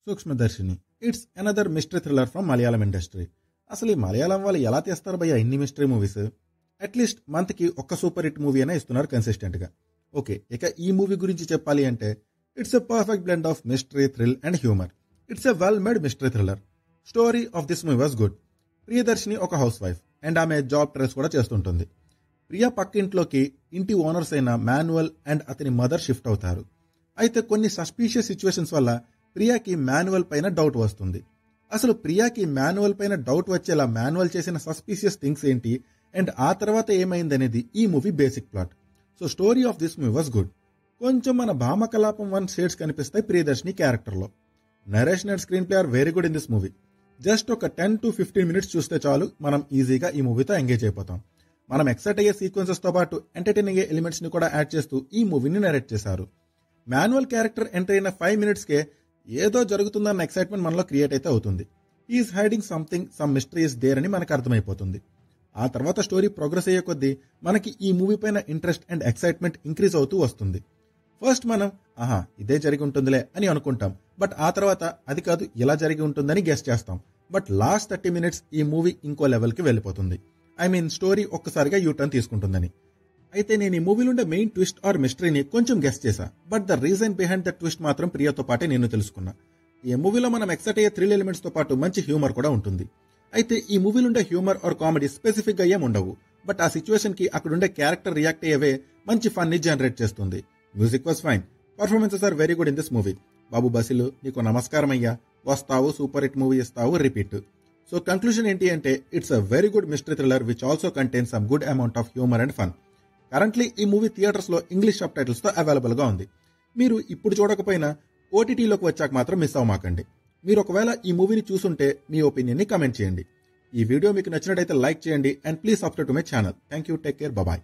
సూక్ష్మదర్శిని. It's another mystery thriller from Malayalam industry. అసలు ఈ మలయాళం వాళ్ళు ఎలా తీస్తారు భయ్యా ఇన్ని మిస్టరీ మూవీస్? అట్లీస్ట్ మంత్కి ఒక్క సూపర్ హిట్ మూవీ అయినా ఇస్తున్నారు కన్సిస్టెంట్ గా. ఓకే, ఇక ఈ మూవీ గురించి చెప్పాలి అంటే it's a perfect blend of mystery, thrill and humour. It's a well made mystery thriller. Story of this movie was good. Priyadarshini ఒక హౌస్ వైఫ్ అండ్ ఆమె జాబ్ ట్రేస్ కూడా చేస్తుంటుంది. ప్రియా పక్కింట్లోకి ఇంటి ఓనర్స్ అయిన మాన్యువల్ అండ్ అతని మదర్ షిఫ్ట్ అవుతారు. అయితే కొన్ని సస్పీషియస్ సిచ్యువేషన్స్ వల్ల ప్రియాకి మాన్యువల్ పైన డౌట్ వస్తుంది. అసలు ప్రియాకి మాన్యువల్ పైన డౌట్ వచ్చేలా మాన్యువల్ చేసిన సస్పీషియస్ థింగ్స్ ఏంటి అండ్ ఆ తర్వాత ఏమైందనేది ఈ movie basic plot. So story of this movie was good. కొంచెం మన భామకలాపం వన్ షేడ్స్ కనిపిస్తాయి ప్రియదర్శిని క్యారెక్టర్లో. Narration and screenplay are very good in this movie. Just ఒక 10 to 15 minutes చూస్తే చాలు మనం ఈజీగా ఈ మూవీతో ఎంగేజ్ అయిపోతాం. మనం ఎక్సైట్ అయ్యే సీక్వెన్సెస్ తో పాటు ఎంటర్టైన్ అయ్యే ఎలిమెంట్స్ ని కూడా యాడ్ చేస్తూ ఈ మూవీని నరేట్ చేశారు. మాన్యువల్ క్యారెక్టర్ ఎంటర్ అయిన 5 minutes కే ఏదో జరుగుతుందన్న ఎక్సైట్మెంట్ మనలో క్రియేట్ అయితే అవుతుంది. Is hiding something, some mystery is there అని మనకు అర్థమైపోతుంది. ఆ తర్వాత స్టోరీ ప్రోగ్రెస్ అయ్యే కొద్దీ మనకి ఈ మూవీ పైన ఇంట్రెస్ట్ అండ్ ఎక్సైట్మెంట్ ఇంక్రీజ్ అవుతూ వస్తుంది. ఫస్ట్ మనం ఇదే జరిగి ఉంటుందిలే అని అనుకుంటాం, బట్ ఆ తర్వాత అది కాదు ఇలా జరిగి ఉంటుందని గెస్ చేస్తాం. బట్ లాస్ట్ 30 minutes ఈ మూవీ ఇంకో లెవెల్కి వెళ్ళిపోతుంది. ఐ మీన్ స్టోరీ ఒక్కసారిగా యూటర్న్ తీసుకుంటుందని. అయితే నేను ఈ మూవీలో ఉండే మెయిన్ ట్విస్ట్ ఆర్ మిస్టరీని కొంచెం గెస్ చేశా, but the reason behind the twist మాత్రం ప్రియతో పాటే నేను తెలుసుకున్నా. ఈ మూవీలో మనం ఎక్సైట్ అయ్యే థ్రిల్ ఎలిమెంట్స్ తో పాటు మంచి హ్యూమర్ కూడా ఉంటుంది. అయితే ఈ మూవీలో ఉండే హ్యూమర్ ఆర్ కామెడీ స్పెసిఫిక్ గా ఏం ఉండవు, బట్ ఆ సిచ్యువేషన్ కి అక్కడుండే క్యారెక్టర్ రియాక్ట్ అయ్యేవే మంచి ఫన్ ని జనరేట్ చేస్తుంది. Music was fine. Performances are very good in this movie. బాబు బసిలు, నీకు నమస్కారం అయ్యా, వస్తావు, సూపర్ హిట్ మూవీ ఇస్తావు, రిపీట్. సో కంక్లూజన్ ఏంటి అంటే it's a very good mystery thriller which also contains some good amount of humour and fun. Currently ఈ మూవీ థియేటర్స్ లో ఇంగ్లీష్ సబ్ టైటిల్స్ తో అవైలబుల్ గా ఉంది. మీరు ఇప్పుడు చూడకపోయినా ఓటీటీలోకి వచ్చాక మాత్రం మిస్ అవ్వమాకండి. మీరు ఒకవేళ ఈ మూవీని చూసుంటే మీ ఒపీనియన్ ని కమెంట్ చేయండి. ఈ వీడియో మీకు నచ్చినట్టయితే లైక్ చేయండి and please subscribe to my channel. Thank you, take care, bye.